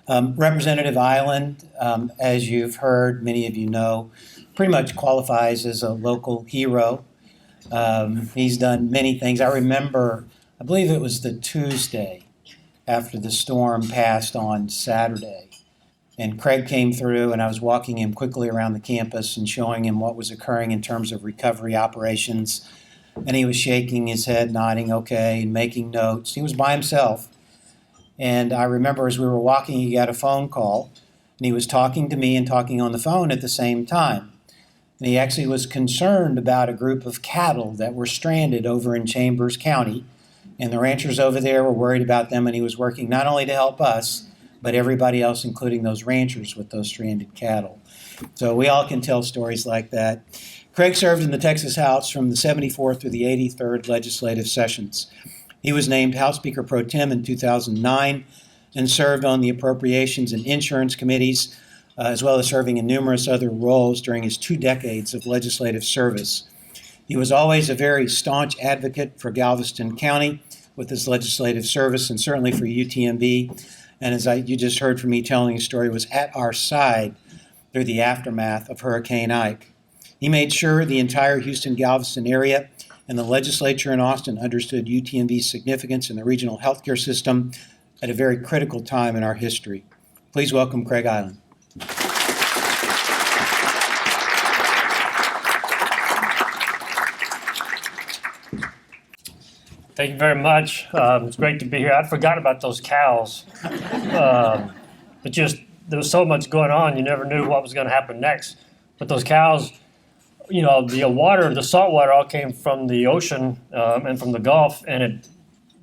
Representative Eiland, as you've heard, many of you know, pretty much qualifies as a local hero. He's done many things. I remember, I believe it was the Tuesday after the storm passed on Saturday. And Craig came through, and I was walking him quickly around the campus and showing him what was occurring in terms of recovery operations. And he was shaking his head, nodding okay, and making notes. He was by himself. And I remember as we were walking, he got a phone call, and he was talking to me and talking on the phone at the same time. And he actually was concerned about a group of cattle that were stranded over in Chambers County. And the ranchers over there were worried about them, and he was working not only to help us, but everybody else, including those ranchers with those stranded cattle. So we all can tell stories like that. Craig served in the Texas House from the 74th through the 83rd legislative sessions. He was named House Speaker Pro Tem in 2009 and served on the Appropriations and Insurance Committees, as well as serving in numerous other roles during his 2 decades of legislative service. He was always a very staunch advocate for Galveston County with his legislative service, and certainly for UTMB. And as you just heard from me telling his story, was at our side through the aftermath of Hurricane Ike. He made sure the entire Houston-Galveston area and the legislature in Austin understood UTMB's significance in the regional healthcare system at a very critical time in our history. Please welcome Craig Eiland. Thank you very much. It's great to be here. I'd forgotten about those cows. But just, there was so much going on, you never knew what was going to happen next. But those cows, you know, the salt water all came from the ocean and from the Gulf, and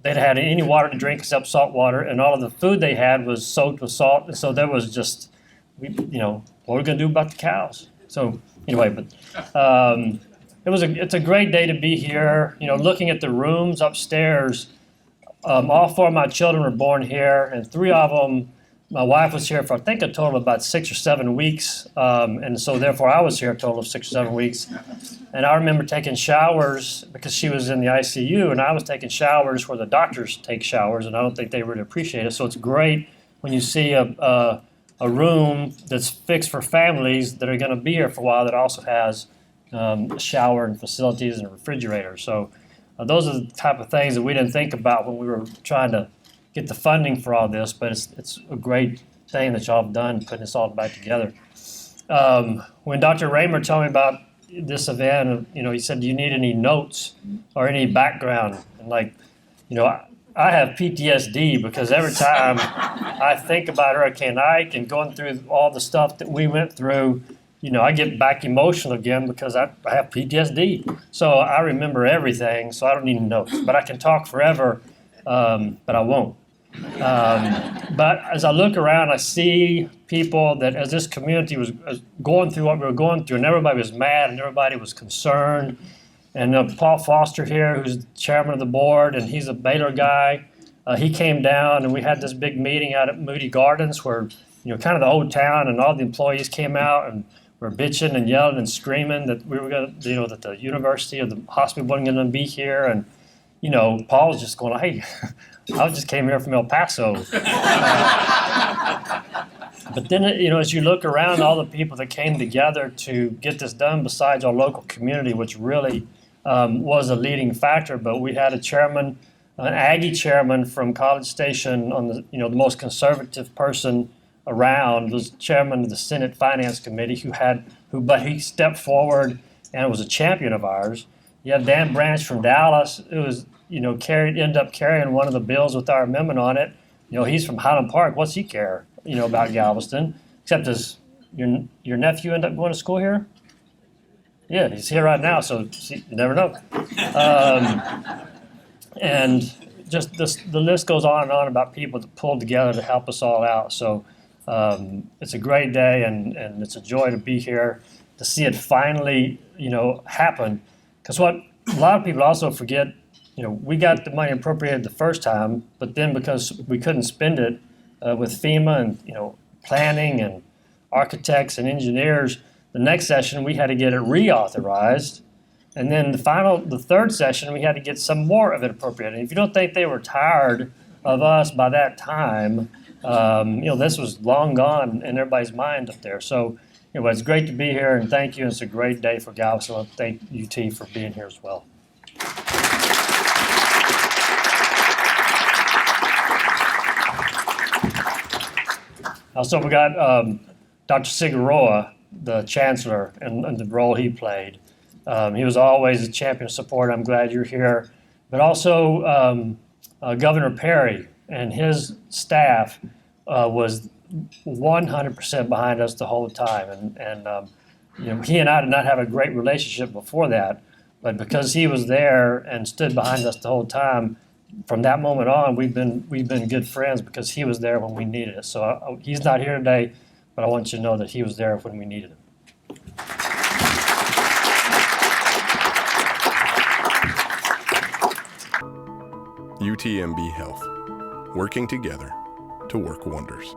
they'd had any water to drink except salt water, and all of the food they had was soaked with salt. And so there was just, what are we going to do about the cows? So anyway, but it's a great day to be here. Looking at the rooms upstairs, all 4 of my children were born here, and 3 of them, my wife was here for I think a total of about 6 or 7 weeks, and so therefore I was here a total of 6 or 7 weeks. And I remember taking showers because she was in the ICU, and I was taking showers where the doctors take showers, and I don't think they really appreciate it. So it's great when you see a room that's fixed for families that are going to be here for a while that also has a shower and facilities and a refrigerator. So those are the type of things that we didn't think about when we were trying to get the funding for all this, but it's a great thing that y'all have done, putting this all back together. When Dr. Raymer told me about this event, he said, do you need any notes or any background? And I have PTSD because every time I think about Hurricane Ike and going through all the stuff that we went through, I get back emotional again because I have PTSD. So I remember everything, so I don't need notes. But I can talk forever, but I won't. But as I look around, I see people that as this community was going through what we were going through, and everybody was mad and everybody was concerned. And Paul Foster here, who's the chairman of the board, and he's a Baylor guy, he came down and we had this big meeting out at Moody Gardens where, kind of the old town, and all the employees came out and were bitching and yelling and screaming that we were going to, that the university or the hospital wasn't going to be here. And, Paul was just going, hey, I just came here from El Paso. But then, as you look around, all the people that came together to get this done, besides our local community, which really was a leading factor, but we had a chairman, an Aggie chairman from College Station, on the the most conservative person around, was chairman of the Senate Finance Committee, but he stepped forward and was a champion of ours. You have Dan Branch from Dallas, who was ended up carrying one of the bills with our amendment on it. He's from Highland Park. What's he care, about Galveston? Except your nephew ended up going to school here? Yeah, he's here right now, so you never know. And just the list goes on and on about people that pulled together to help us all out. So it's a great day, and it's a joy to be here, to see it finally, happen. Because what a lot of people also forget, we got the money appropriated the first time, but then because we couldn't spend it with FEMA and, planning and architects and engineers, the next session we had to get it reauthorized. And then the third session, we had to get some more of it appropriated. And if you don't think they were tired of us by that time, This was long gone in everybody's mind up there. So, it's great to be here, and thank you. It's a great day for Galveston. I thank UT for being here as well. Also, we got Dr. Figueroa, the chancellor, and the role he played. He was always a champion of support. I'm glad you're here. But also Governor Perry and his staff was 100% behind us the whole time. And he and I did not have a great relationship before that, but because he was there and stood behind us the whole time, from that moment on, we've been good friends because he was there when we needed it. So he's not here today, but I want you to know that he was there when we needed him. UTMB Health, working together to work wonders.